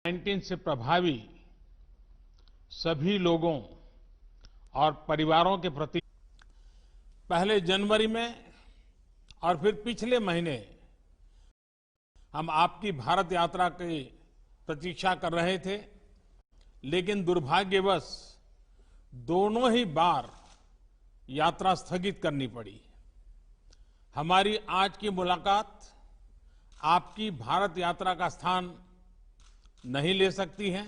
19 से प्रभावी सभी लोगों और परिवारों के प्रति पहले जनवरी में और फिर पिछले महीने हम आपकी भारत यात्रा की प्रतीक्षा कर रहे थे, लेकिन दुर्भाग्यवश दोनों ही बार यात्रा स्थगित करनी पड़ी। हमारी आज की मुलाकात आपकी भारत यात्रा का स्थान नहीं ले सकती है।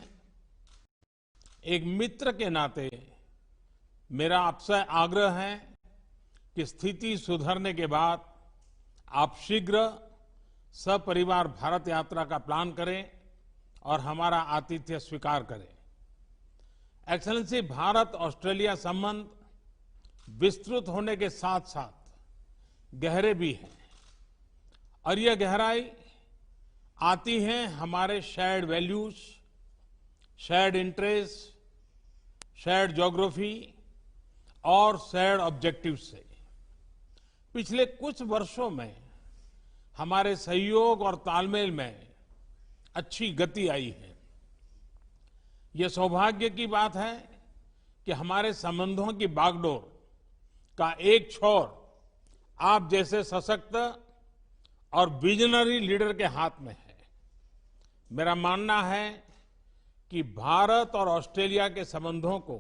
एक मित्र के नाते मेरा आपसे आग्रह है कि स्थिति सुधरने के बाद आप शीघ्र सपरिवार भारत यात्रा का प्लान करें और हमारा आतिथ्य स्वीकार करें। एक्सेलेंसी, भारत ऑस्ट्रेलिया संबंध विस्तृत होने के साथ साथ गहरे भी हैं और यह गहराई आती है हमारे shared values, shared interest, shared geography और शेयर्ड ऑब्जेक्टिव से। पिछले कुछ वर्षों में हमारे सहयोग और तालमेल में अच्छी गति आई है। यह सौभाग्य की बात है कि हमारे संबंधों की बागडोर का एक छोर आप जैसे सशक्त और विजनरी लीडर के हाथ में है। मेरा मानना है कि भारत और ऑस्ट्रेलिया के संबंधों को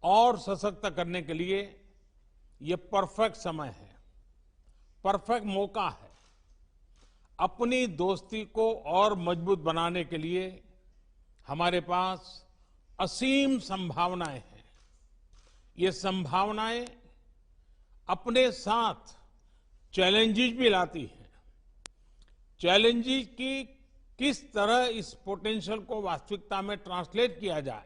और सशक्त करने के लिए ये परफेक्ट समय है, परफेक्ट मौका है। अपनी दोस्ती को और मजबूत बनाने के लिए हमारे पास असीम संभावनाएं हैं। ये संभावनाएं अपने साथ चैलेंजेस भी लाती हैं। चैलेंजेस की किस तरह इस पोटेंशियल को वास्तविकता में ट्रांसलेट किया जाए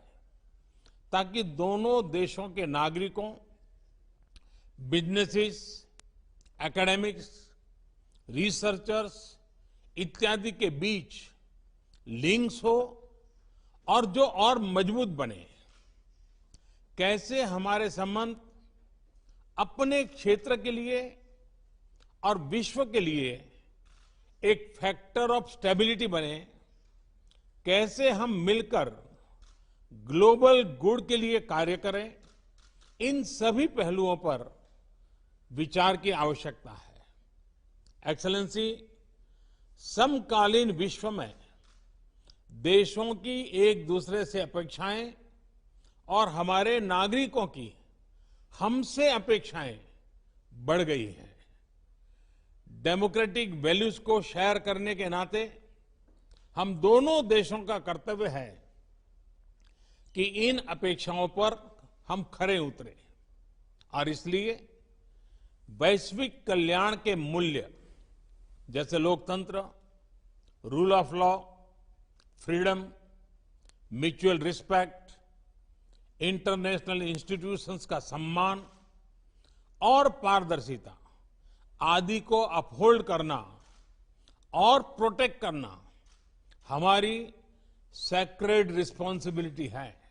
ताकि दोनों देशों के नागरिकों, बिजनेसेस, एकेडमिक्स, रिसर्चर्स इत्यादि के बीच लिंक्स हो और जो और मजबूत बने। कैसे हमारे संबंध अपने क्षेत्र के लिए और विश्व के लिए एक फैक्टर ऑफ स्टेबिलिटी बने, कैसे हम मिलकर ग्लोबल गुड के लिए कार्य करें, इन सभी पहलुओं पर विचार की आवश्यकता है। एक्सेलेंसी, समकालीन विश्व में देशों की एक दूसरे से अपेक्षाएं और हमारे नागरिकों की हमसे अपेक्षाएं बढ़ गई हैं। डेमोक्रेटिक वैल्यूज को शेयर करने के नाते हम दोनों देशों का कर्तव्य है कि इन अपेक्षाओं पर हम खरे उतरें और इसलिए वैश्विक कल्याण के मूल्य जैसे लोकतंत्र, rule of law, freedom, mutual respect, international institutions का सम्मान और पारदर्शिता आदि को अपहोल्ड करना और प्रोटेक्ट करना हमारी सैक्रेड रिस्पॉन्सिबिलिटी है।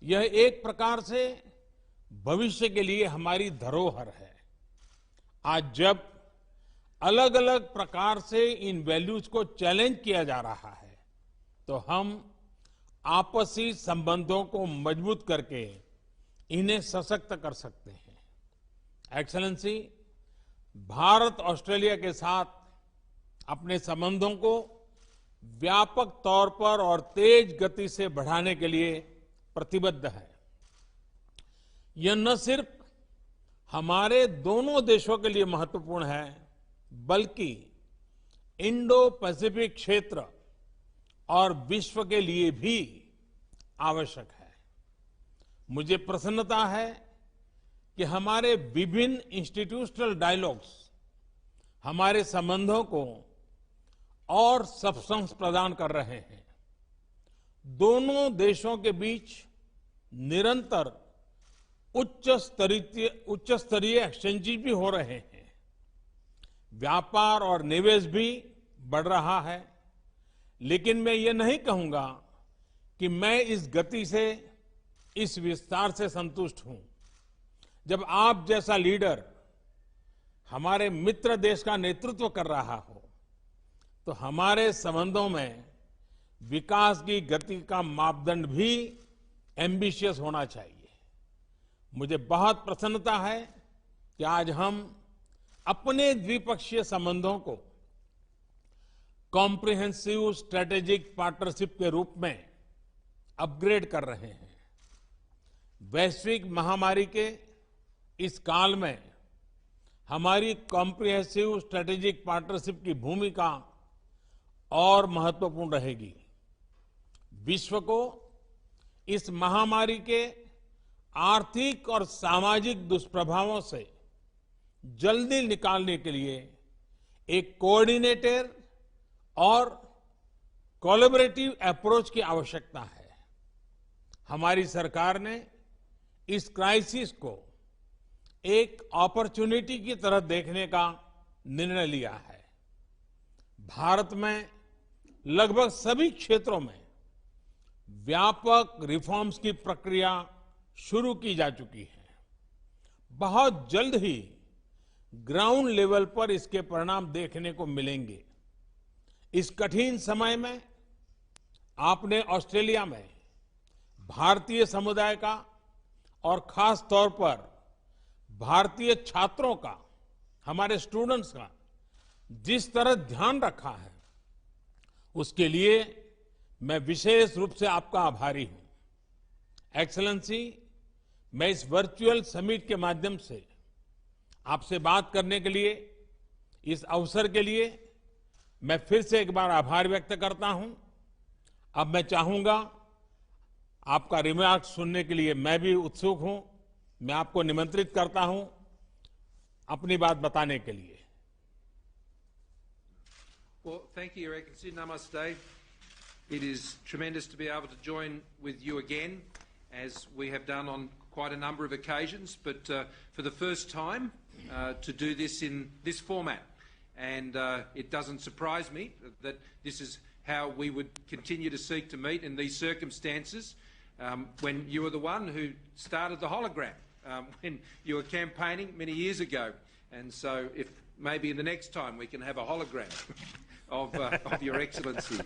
यह एक प्रकार से भविष्य के लिए हमारी धरोहर है। आज जब अलग अलग प्रकार से इन वैल्यूज को चैलेंज किया जा रहा है, तो हम आपसी संबंधों को मजबूत करके इन्हें सशक्त कर सकते हैं। एक्सेलेंसी, भारत ऑस्ट्रेलिया के साथ अपने संबंधों को व्यापक तौर पर और तेज गति से बढ़ाने के लिए प्रतिबद्ध है। यह न सिर्फ हमारे दोनों देशों के लिए महत्वपूर्ण है, बल्कि इंडो पैसिफिक क्षेत्र और विश्व के लिए भी आवश्यक है। मुझे प्रसन्नता है कि हमारे विभिन्न इंस्टीट्यूशनल डायलॉग्स हमारे संबंधों को और सब्सटेंस प्रदान कर रहे हैं। दोनों देशों के बीच निरंतर उच्च स्तरीय एक्सचेंजेस भी हो रहे हैं। व्यापार और निवेश भी बढ़ रहा है। लेकिन मैं ये नहीं कहूंगा कि मैं इस गति से, इस विस्तार से संतुष्ट हूं। जब आप जैसा लीडर हमारे मित्र देश का नेतृत्व कर रहा हो, तो हमारे संबंधों में विकास की गति का मापदंड भी एम्बिशियस होना चाहिए। मुझे बहुत प्रसन्नता है कि आज हम अपने द्विपक्षीय संबंधों को कॉम्प्रिहेंसिव स्ट्रेटेजिक पार्टनरशिप के रूप में अपग्रेड कर रहे हैं। वैश्विक महामारी के इस काल में हमारी कॉम्प्रिहेंसिव स्ट्रेटेजिक पार्टनरशिप की भूमिका और महत्वपूर्ण रहेगी। विश्व को इस महामारी के आर्थिक और सामाजिक दुष्प्रभावों से जल्दी निकालने के लिए एक कोऑर्डिनेटेड और कोलैबोरेटिव अप्रोच की आवश्यकता है। हमारी सरकार ने इस क्राइसिस को एक अपॉर्चुनिटी की तरह देखने का निर्णय लिया है। भारत में लगभग सभी क्षेत्रों में व्यापक रिफॉर्म्स की प्रक्रिया शुरू की जा चुकी है। बहुत जल्द ही ग्राउंड लेवल पर इसके परिणाम देखने को मिलेंगे। इस कठिन समय में आपने ऑस्ट्रेलिया में भारतीय समुदाय का और खास तौर पर भारतीय छात्रों का, हमारे स्टूडेंट्स का जिस तरह ध्यान रखा है, उसके लिए मैं विशेष रूप से आपका आभारी हूं। एक्सेलेंसी, मैं इस वर्चुअल समिट के माध्यम से आपसे बात करने के लिए, इस अवसर के लिए मैं फिर से एक बार आभार व्यक्त करता हूं। अब मैं चाहूंगा आपका रिमार्क सुनने के लिए मैं भी उत्सुक हूं। मैं आपको निमंत्रित करता हूं अपनी बात बताने के लिए। Well, thank you, Your Excellency. Namaste. It is tremendous to be able to join with you again, as we have done on quite a number of occasions, but for the first time to do this in this format. And it doesn't surprise me that this is how we would continue to seek to meet in these circumstances, when you were the one who started the hologram, when you were campaigning many years ago. And so if maybe the next time we can have a hologram of Your Excellency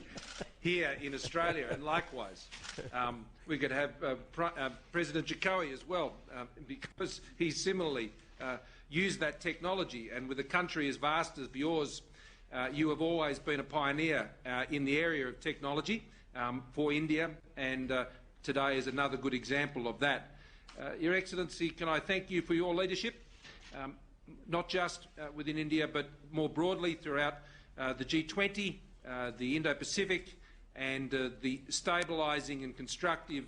here in Australia, and likewise we could have President Jokowi as well, because he similarly used that technology. And with a country as vast as yours, you have always been a pioneer in the area of technology for India, and today is another good example of that. Your Excellency, can I thank you for your leadership, not just within India, but more broadly throughout the G20, the Indo-Pacific, and the stabilising and constructive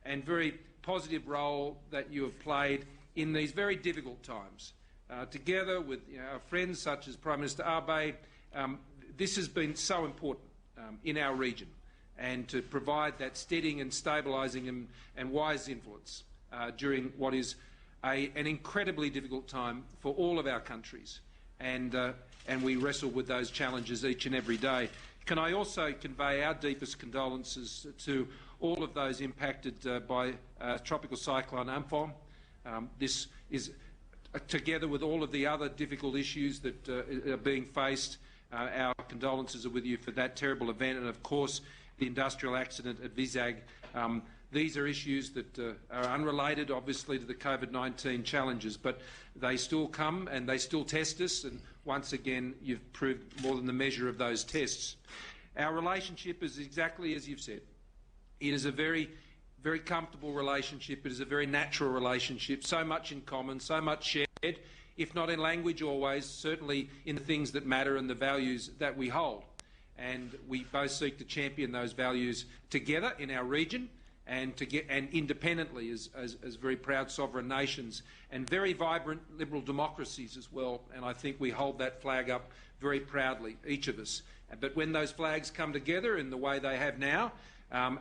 and very positive role that you have played in these very difficult times. Together with our friends such as Prime Minister Abe, this has been so important in our region, and to provide that steadying and stabilising and wise influence during what is an incredibly difficult time for all of our countries, and we wrestle with those challenges each and every day. Can I also convey our deepest condolences to all of those impacted by Tropical Cyclone Amphan. This is, together with all of the other difficult issues that are being faced, our condolences are with you for that terrible event, and of course the industrial accident at Vizag. These are issues that are unrelated, obviously, to the COVID-19 challenges, but they still come and they still test us, and once again you've proved more than the measure of those tests. Our relationship is exactly as you've said. It is a very, very comfortable relationship. It is a very natural relationship, so much in common, so much shared, if not in language always, certainly in the things that matter and the values that we hold. And we both seek to champion those values together in our region, and independently as very proud sovereign nations and very vibrant liberal democracies as well. And I think we hold that flag up very proudly, each of us. But when those flags come together in the way they have now,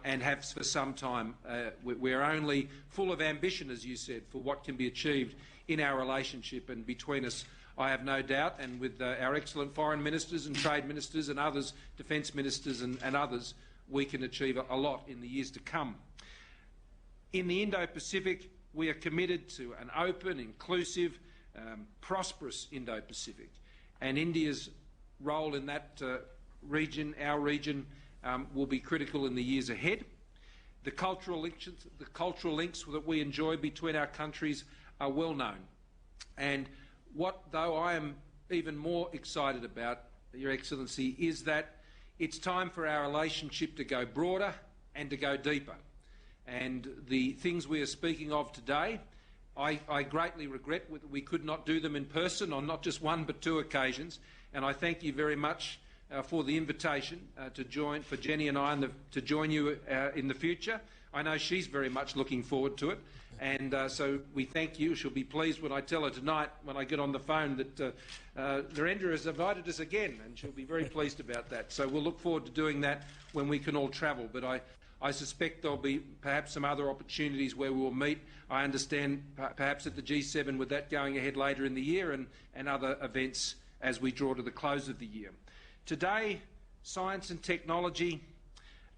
and have for some time, we're only full of ambition, as you said, for what can be achieved in our relationship. And between us, I have no doubt, and with our excellent foreign ministers and trade ministers and others, defence ministers and others, we can achieve a lot in the years to come. In the Indo-Pacific, we are committed to an open, inclusive, prosperous Indo-Pacific. And India's role in that region, our region, will be critical in the years ahead. The cultural links that we enjoy between our countries are well known. And what, though, I am even more excited about, Your Excellency, is that it's time for our relationship to go broader and to go deeper. And the things we are speaking of today, I greatly regret that we could not do them in person on not just one but two occasions. And I thank you very much for the invitation for Jenny and I to join you in the future. I know she's very much looking forward to it. And so we thank you. She'll be pleased when I tell her tonight, when I get on the phone, that Narendra has invited us again, and she'll be very pleased about that. So we'll look forward to doing that when we can all travel. But I suspect there'll be perhaps some other opportunities where we will meet. I understand perhaps at the G7 with that going ahead later in the year, and other events as we draw to the close of the year. Today, science and technology,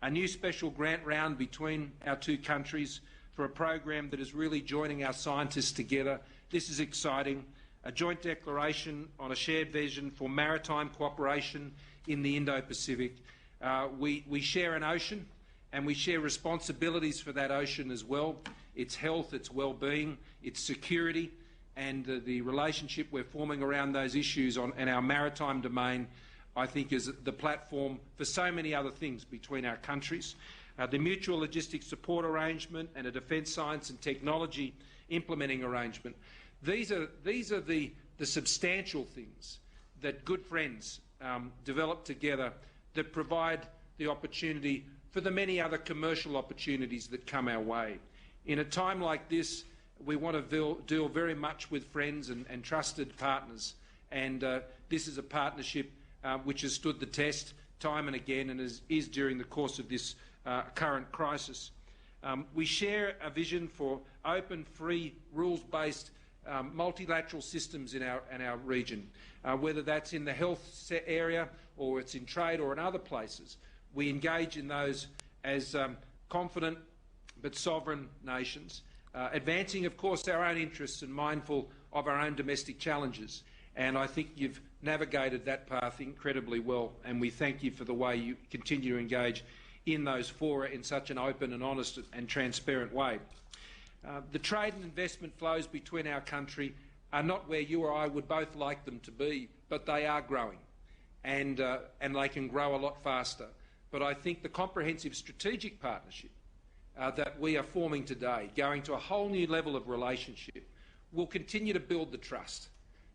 a new special grant round between our two countries for a program that is really joining our scientists together. This is exciting. A joint declaration on a shared vision for maritime cooperation in the Indo-Pacific. We share an ocean, and we share responsibilities for that ocean as well. Its health, its well-being, its security, and the relationship we're forming around those issues in our maritime domain, I think, is the platform for so many other things between our countries. The mutual logistics support arrangement and a defence science and technology implementing arrangement. These are the substantial things that good friends develop together that provide the opportunity for the many other commercial opportunities that come our way. In a time like this, we want to deal very much with friends and trusted partners, and this is a partnership which has stood the test time and again, and is during the course of this current crisis. We share a vision for open, free, rules-based multilateral systems in our region, whether that's in the health area or it's in trade or in other places. We engage in those as confident but sovereign nations, advancing, of course, our own interests and mindful of our own domestic challenges. And I think you've navigated that path incredibly well, and we thank you for the way you continue to engage in those fora in such an open and honest and transparent way. The trade and investment flows between our country are not where you or I would both like them to be, but they are growing, and they can grow a lot faster. But I think the comprehensive strategic partnership that we are forming today, going to a whole new level of relationship, will continue to build the trust,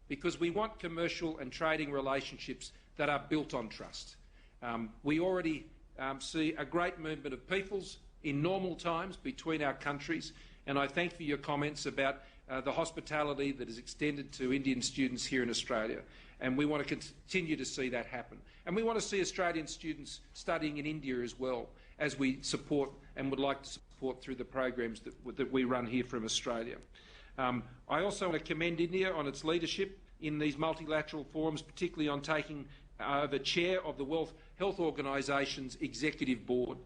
because we want commercial and trading relationships that are built on trust. We already see a great movement of peoples in normal times between our countries, and I thank for your comments about the hospitality that is extended to Indian students here in Australia, and we want to continue to see that happen. And we want to see Australian students studying in India as well, as we support and would like to support through the programs that we run here from Australia. I also want to commend India on its leadership in these multilateral forums, particularly on taking over chair of the World Health Organisation's executive board.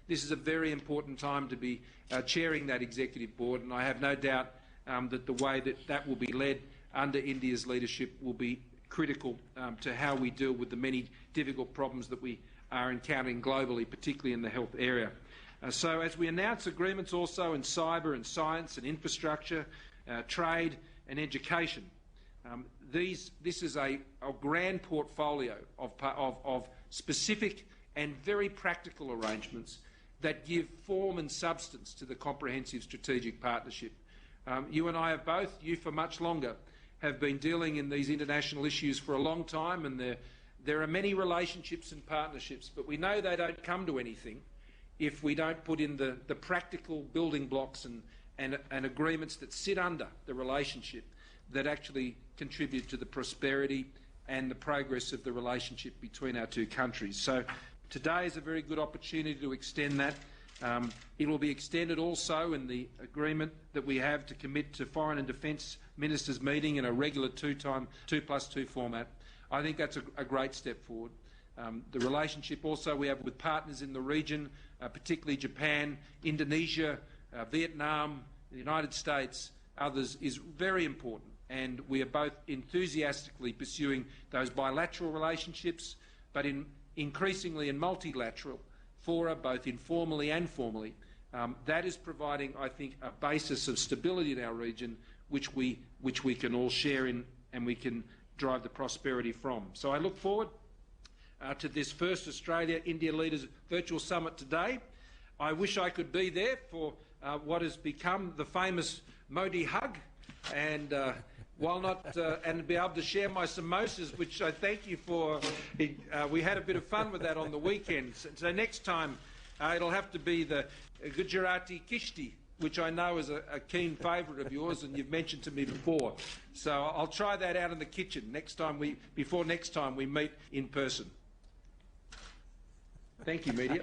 This is a very important time to be chairing that executive board, and I have no doubt that the way that will be led under India's leadership will be critical to how we deal with the many difficult problems that we are encountering globally, particularly in the health area. So as we announce agreements also in cyber and science and infrastructure, trade and education, this is a grand portfolio of specific and very practical arrangements that give form and substance to the comprehensive strategic partnership. You and I have both, you for much longer, have been dealing in these international issues for a long time, and there are many relationships and partnerships, but we know they don't come to anything if we don't put in the practical building blocks and agreements that sit under the relationship that actually contribute to the prosperity and the progress of the relationship between our two countries. So today is a very good opportunity to extend that. It will be extended also in the agreement that we have to commit to Foreign and Defence Ministers meeting in a regular 2+2 format. I think that's a great step forward. The relationship also we have with partners in the region, particularly Japan, Indonesia, Vietnam, the United States, others, is very important. And we are both enthusiastically pursuing those bilateral relationships, but increasingly in multilateral, fora, both informally and formally. That is providing, I think, a basis of stability in our region which we can all share in and we can drive the prosperity from. So I look forward to this first Australia-India Leaders Virtual Summit today. I wish I could be there for what has become the famous Modi hug, and while not and be able to share my samosas, which I thank you for. We had a bit of fun with that on the weekend. So next time it'll have to be the Gujarati kishti, which I know is a keen favourite of yours, and you've mentioned to me before. So I'll try that out in the kitchen before next time we meet in person. Thank you, media.